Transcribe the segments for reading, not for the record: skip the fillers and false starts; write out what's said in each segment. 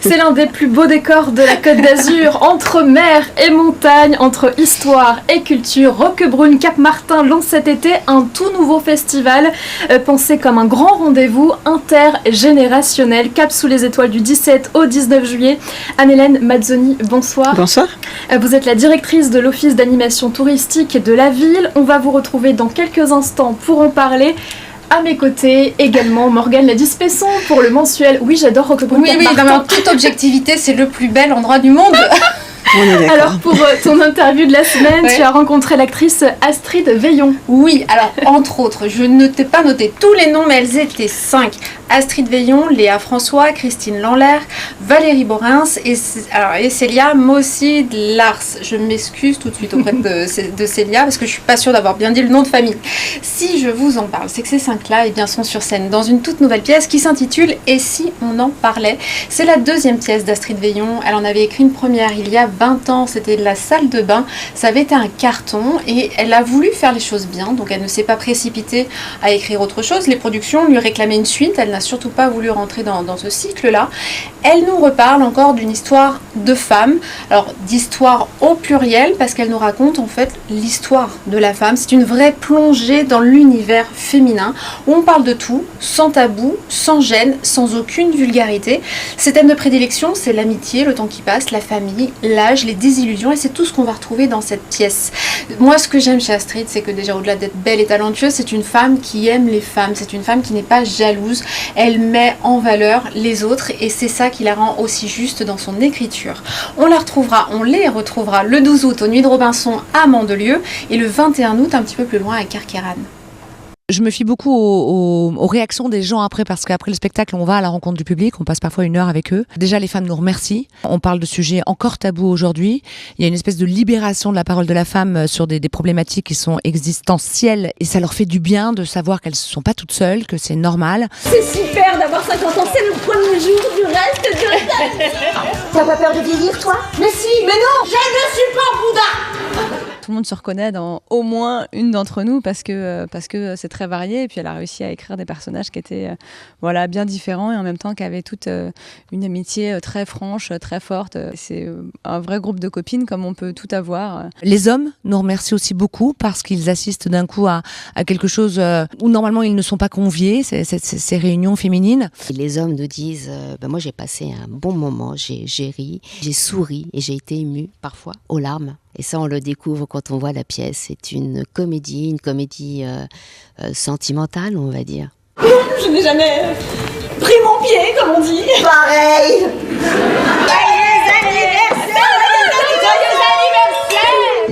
C'est l'un des plus beaux décors de la Côte d'Azur, entre mer et montagne, entre histoire et culture. Roquebrune, Cap-Martin lance cet été un tout nouveau festival pensé comme un grand rendez-vous intergénérationnel. Cap sous les étoiles du 17 au 19 juillet. Anne-Hélène Mazzoni, bonsoir. Bonsoir. Vous êtes la directrice de l'Office d'animation touristique de la ville. On va vous retrouver dans quelques instants pour en parler. À mes côtés, également, Morgane Ladis-Pesson pour le mensuel. Oui, j'adore Roquebrune. Oui, non, mais en toute objectivité, c'est le plus bel endroit du monde. On est d'accord. Alors, pour ton interview de la semaine, tu as rencontré l'actrice Astrid Veillon. Oui, alors, entre autres, je ne t'ai pas noté tous les noms, mais elles étaient 5. Astrid Veillon, Léa François, Christine Lanlaire, Valérie Borins et Célia Mossy-Lars. Je m'excuse tout de suite auprès de Célia parce que je suis pas sûre d'avoir bien dit le nom de famille. Si je vous en parle, c'est que ces 5-là sont sur scène dans une toute nouvelle pièce qui s'intitule « Et si on en parlait ?» C'est la deuxième pièce d'Astrid Veillon. Elle en avait écrit une première il y a 20 ans, c'était La salle de bain. Ça avait été un carton et elle a voulu faire les choses bien, donc elle ne s'est pas précipitée à écrire autre chose. Les productions lui réclamaient une suite, elle n'a surtout pas voulu rentrer dans ce cycle-là. Elle nous reparle encore d'une histoire de femme, alors d'histoire au pluriel, parce qu'elle nous raconte en fait l'histoire de la femme. C'est une vraie plongée dans l'univers féminin, où on parle de tout, sans tabou, sans gêne, sans aucune vulgarité. Ses thèmes de prédilection, c'est l'amitié, le temps qui passe, la famille, l'âge, les désillusions, et c'est tout ce qu'on va retrouver dans cette pièce. Moi, ce que j'aime chez Astrid, c'est que déjà au-delà d'être belle et talentueuse, c'est une femme qui aime les femmes, c'est une femme qui n'est pas jalouse, elle met en valeur les autres et c'est ça qui la rend aussi juste dans son écriture. On les retrouvera le 12 août aux Nuits de Robinson à Mandelieu et le 21 août un petit peu plus loin à Carqueiranne. Je me fie beaucoup aux réactions des gens après, parce qu'après le spectacle, on va à la rencontre du public, on passe parfois 1 heure avec eux. Déjà, les femmes nous remercient. On parle de sujets encore tabous aujourd'hui. Il y a une espèce de libération de la parole de la femme sur des problématiques qui sont existentielles, et ça leur fait du bien de savoir qu'elles ne sont pas toutes seules, que c'est normal. C'est super d'avoir 50 ans, c'est le premier jour du reste de ta vie. T'as pas peur de vieillir, toi? Mais si, mais non, je ne suis pas Bouddha. Tout le monde se reconnaît dans au moins une d'entre nous parce que c'est très varié, et puis elle a réussi à écrire des personnages qui étaient bien différents et en même temps qui avaient toute une amitié très franche, très forte. C'est un vrai groupe de copines comme on peut tout avoir. Les hommes nous remercient aussi beaucoup parce qu'ils assistent d'un coup à quelque chose où normalement ils ne sont pas conviés, ces réunions féminines. Et les hommes nous disent moi j'ai passé un bon moment, j'ai ri, j'ai souri et j'ai été émue parfois aux larmes. Et ça, on le découvre quand on voit la pièce. C'est une comédie sentimentale, on va dire. Je n'ai jamais pris mon pied, comme on dit. Pareil.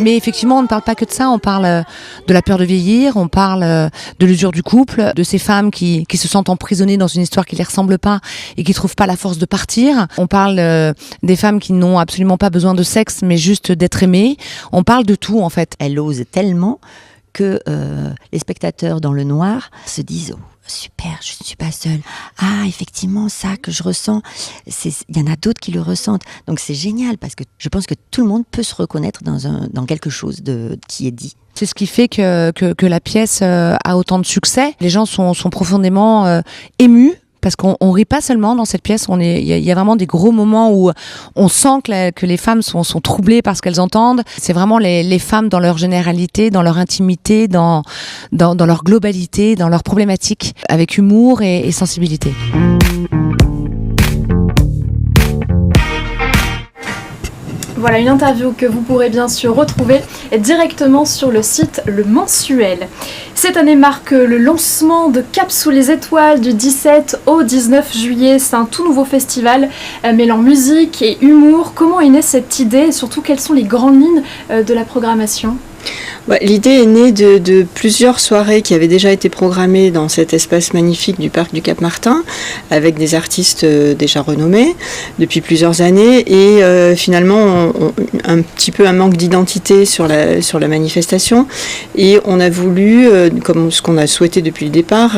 Mais effectivement, on ne parle pas que de ça, on parle de la peur de vieillir, on parle de l'usure du couple, de ces femmes qui se sentent emprisonnées dans une histoire qui ne les ressemble pas et qui ne trouvent pas la force de partir. On parle des femmes qui n'ont absolument pas besoin de sexe, mais juste d'être aimées. On parle de tout, en fait. Elle ose tellement que les spectateurs dans le noir se disent « Oh, super, je ne suis pas seule. Ah, effectivement, ça que je ressens, il y en a d'autres qui le ressentent. » Donc c'est génial parce que je pense que tout le monde peut se reconnaître dans quelque chose qui est dit. C'est ce qui fait que la pièce a autant de succès. Les gens sont profondément émus. Parce qu'on rit pas seulement dans cette pièce, il y a vraiment des gros moments où on sent que les femmes sont troublées par ce qu'elles entendent. C'est vraiment les femmes dans leur généralité, dans leur intimité, dans leur globalité, dans leurs problématiques, avec humour et sensibilité. Voilà une interview que vous pourrez bien sûr retrouver directement sur le site Le Mensuel. Cette année marque le lancement de Cap sous les étoiles du 17 au 19 juillet. C'est un tout nouveau festival mêlant musique et humour. Comment est née cette idée et surtout quelles sont les grandes lignes de la programmation ? L'idée est née de plusieurs soirées qui avaient déjà été programmées dans cet espace magnifique du parc du Cap-Martin avec des artistes déjà renommés depuis plusieurs années et finalement un petit peu un manque d'identité sur la manifestation et on a voulu, comme ce qu'on a souhaité depuis le départ,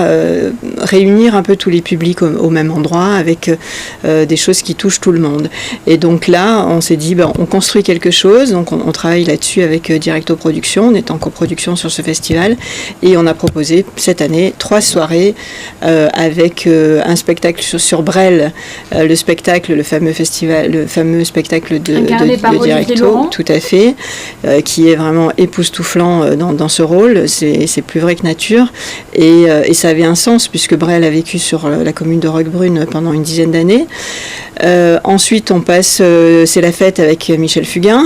réunir un peu tous les publics au même endroit avec des choses qui touchent tout le monde. Et donc là, on s'est dit, on construit quelque chose, donc on travaille là-dessus avec Directo Productions. on est en coproduction sur ce festival et on a proposé cette année 3 soirées avec un spectacle sur Brel, le fameux spectacle de Directo, tout à fait, qui est vraiment époustouflant dans ce rôle, c'est plus vrai que nature et ça avait un sens puisque Brel a vécu sur la commune de Roquebrune pendant une dizaine d'années. Ensuite on passe C'est la fête avec Michel Fugain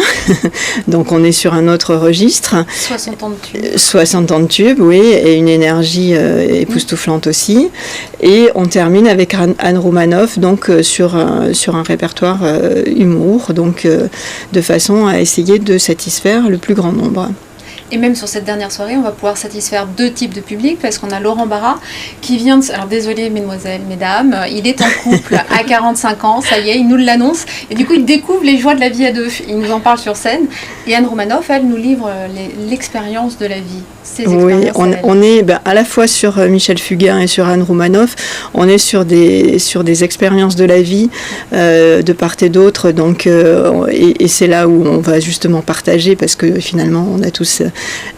donc on est sur un autre registre. 60 ans de tube. 60 ans de tube, oui, et une énergie époustouflante aussi. Et on termine avec Anne Roumanoff, donc sur un répertoire humour, donc de façon à essayer de satisfaire le plus grand nombre. Et même sur cette dernière soirée, on va pouvoir satisfaire 2 types de public parce qu'on a Laurent Barra qui vient de... Alors désolé mesdemoiselles, mesdames, il est en couple à 45 ans, ça y est, il nous l'annonce. Et du coup, il découvre les joies de la vie à 2. Il nous en parle sur scène. Et Anne Roumanoff, elle nous livre l'expérience de la vie. Oui, on est à la fois sur Michel Fugain et sur Anne Roumanoff, on est sur des expériences de la vie de part et d'autre, donc, et c'est là où on va justement partager parce que finalement on a tous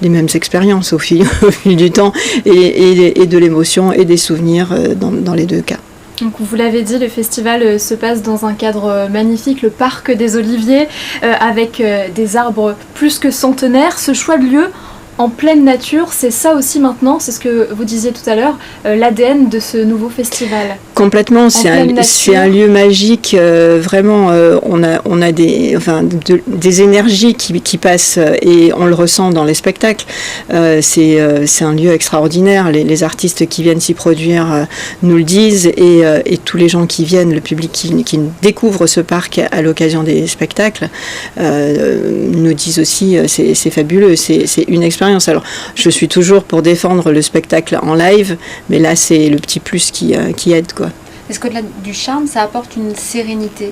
les mêmes expériences au fil du temps et de l'émotion et des souvenirs dans les 2 cas. Donc vous l'avez dit, le festival se passe dans un cadre magnifique, le parc des Oliviers, avec des arbres plus que centenaires. Ce choix de lieu en pleine nature, c'est ça aussi maintenant, c'est ce que vous disiez tout à l'heure, l'ADN de ce nouveau festival. Complètement, c'est un lieu magique, vraiment, on a des énergies qui passent et on le ressent dans les spectacles. C'est un lieu extraordinaire, les artistes qui viennent s'y produire nous le disent et tous les gens qui viennent, le public qui découvre ce parc à l'occasion des spectacles, nous disent aussi c'est fabuleux, c'est une expérience. Alors, je suis toujours pour défendre le spectacle en live, mais là, c'est le petit plus qui aide, quoi. Est-ce qu'au-delà du charme, ça apporte une sérénité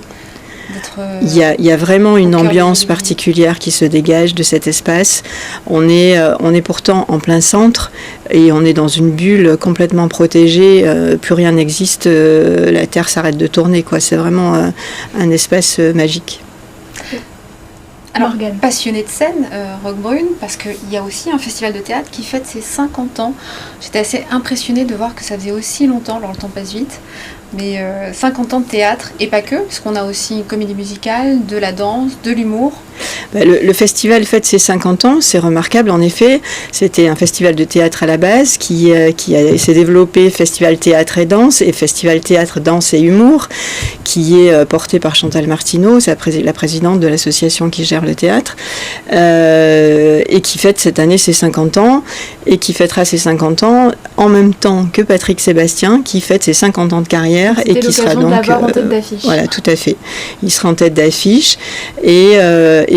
il y a vraiment une ambiance particulière qui se dégage de cet espace. On est pourtant en plein centre et on est dans une bulle complètement protégée. Plus rien n'existe, la Terre s'arrête de tourner, quoi. C'est vraiment un espace magique. Alors, passionnée de scène, Roquebrune, parce qu'il y a aussi un festival de théâtre qui fête ses 50 ans. J'étais assez impressionnée de voir que ça faisait aussi longtemps, alors le temps passe vite, mais 50 ans de théâtre, et pas que, parce qu'on a aussi une comédie musicale, de la danse, de l'humour. Le festival fête ses 50 ans, c'est remarquable en effet. C'était un festival de théâtre à la base qui s'est développé Festival Théâtre et Danse et Festival Théâtre, Danse et Humour, qui est porté par Chantal Martineau, c'est la présidente de l'association qui gère le théâtre, et qui fête cette année ses 50 ans et qui fêtera ses 50 ans en même temps que Patrick Sébastien qui fête ses 50 ans de carrière et qui sera donc en tête d'affiche. Voilà, tout à fait. Il sera en tête d'affiche et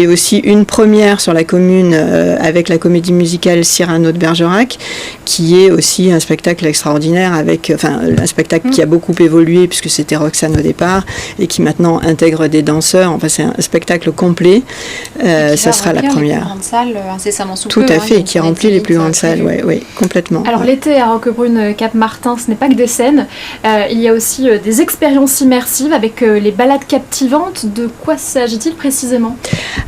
aussi une première sur la commune avec la comédie musicale Cyrano de Bergerac, qui est aussi un spectacle extraordinaire un spectacle qui a beaucoup évolué puisque c'était Roxane au départ et qui maintenant intègre des danseurs. Enfin, c'est un spectacle complet. Ça sera la première. Les plus grandes salles incessamment sous peu. Tout à fait, qui remplit les plus grandes salles, oui, complètement. Alors l'été à Roquebrune Cap-Martin, ce n'est pas que des scènes, il y a aussi des expériences immersives avec les balades captivantes. De quoi s'agit-il précisément ?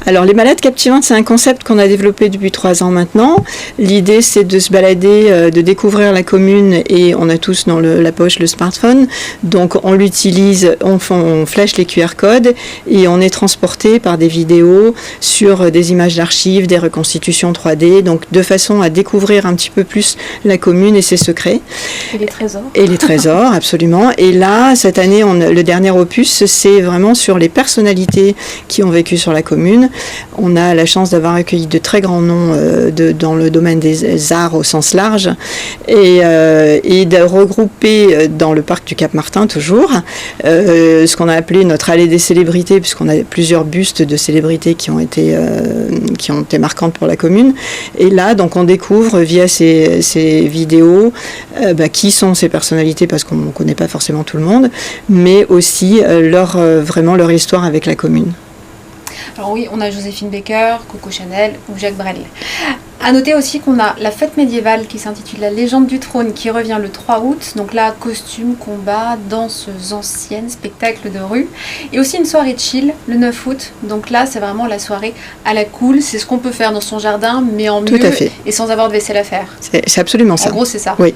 Alors les balades captivantes, c'est un concept qu'on a développé depuis 3 ans maintenant. L'idée, c'est de se balader, de découvrir la commune et on a tous dans la poche le smartphone. Donc on l'utilise, on flash les QR codes et on est transporté par des vidéos sur des images d'archives, des reconstitutions 3D, donc de façon à découvrir un petit peu plus la commune et ses secrets. Et les trésors. Et les trésors, absolument. Et là, cette année, le dernier opus, c'est vraiment sur les personnalités qui ont vécu sur la commune. On a la chance d'avoir accueilli de très grands noms dans le domaine des arts au sens large et de regrouper dans le parc du Cap-Martin toujours ce qu'on a appelé notre allée des célébrités, puisqu'on a plusieurs bustes de célébrités qui ont été marquantes pour la commune. Et là, donc, on découvre via ces vidéos qui sont ces personnalités, parce qu'on ne connaît pas forcément tout le monde, mais aussi vraiment leur histoire avec la commune. Alors oui, on a Joséphine Baker, Coco Chanel ou Jacques Brel. À noter aussi qu'on a la fête médiévale qui s'intitule La Légende du Trône qui revient le 3 août. Donc là, costumes, combats, danses anciennes, spectacles de rue. Et aussi une soirée chill le 9 août. Donc là, c'est vraiment la soirée à la cool. C'est ce qu'on peut faire dans son jardin, mais en Tout mieux à fait. et sans avoir de vaisselle à faire. C'est absolument ça. En gros, c'est ça. Oui.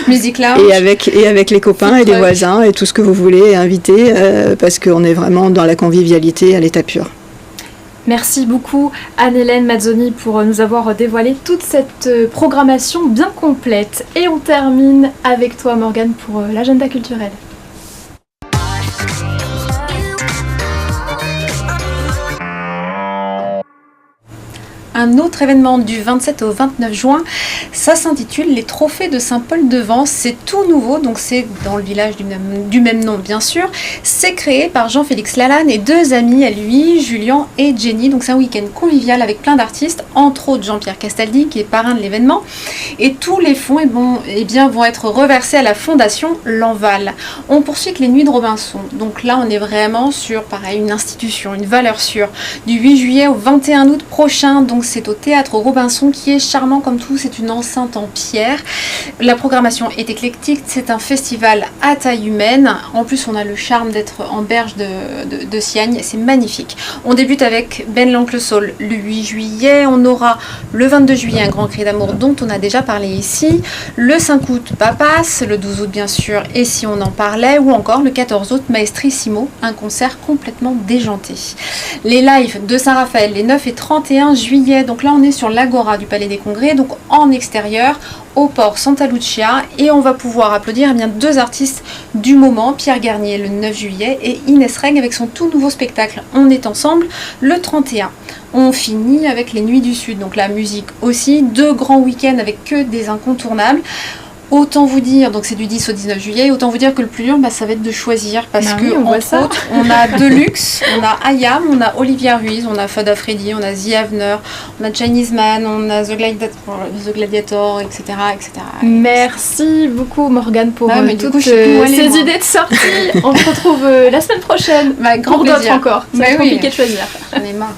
Musique lounge. Et avec les copains et les voisins et tout ce que vous voulez inviter, parce qu'on est vraiment dans la convivialité à l'état pur. Merci beaucoup Anne-Hélène Mazzoni pour nous avoir dévoilé toute cette programmation bien complète. Et on termine avec toi Morgane pour l'agenda culturel. Un autre événement du 27 au 29 juin, ça s'intitule les Trophées de Saint-Paul-de-Vence. C'est tout nouveau, donc c'est dans le village du même nom bien sûr. C'est créé par Jean-Félix Lalanne et 2 amis à lui, Julien et Jenny. Donc c'est un week-end convivial avec plein d'artistes, entre autres Jean-Pierre Castaldi qui est parrain de l'événement. Et tous les fonds vont être reversés à la fondation L'Enval. On poursuit avec les Nuits de Robinson. Donc là on est vraiment sur pareil, une institution, une valeur sûre. Du 8 juillet au 21 août prochain, donc c'est au théâtre Robinson qui est charmant comme tout, c'est une enceinte en pierre. La programmation est éclectique, c'est un festival à taille humaine. En plus, on a le charme d'être en berge de Siagne, c'est magnifique. On débute avec Ben l'Oncle Saul le 8 juillet. On aura le 22 juillet un grand cri d'amour dont on a déjà parlé ici. Le 5 août, Papas. Le 12 août, bien sûr, Et si on en parlait. Ou encore le 14 août, Maestrissimo, un concert complètement déjanté. Les lives de Saint-Raphaël, les 9 et 31 juillet. Donc là, on est sur l'Agora du Palais des Congrès, donc en extérieur, au port Santa Lucia. Et on va pouvoir applaudir 2 artistes du moment, Pierre Garnier le 9 juillet et Inès Reg avec son tout nouveau spectacle On est ensemble le 31. On finit avec les Nuits du Sud, donc la musique aussi. 2 grands week-ends avec que des incontournables. Autant vous dire, donc c'est du 10 au 19 juillet, autant vous dire que le plus dur, ça va être de choisir parce que, entre autres, on a Deluxe, on a Ayam, on a Olivia Ruiz, on a Fada Freddy, on a The Avener, on a Chinese Man, on a The Gladiator, etc. etc. Merci beaucoup Morgane pour toutes ces idées de sortie. On se retrouve la semaine prochaine pour d'autres encore. C'est compliqué de choisir. J'en ai marre.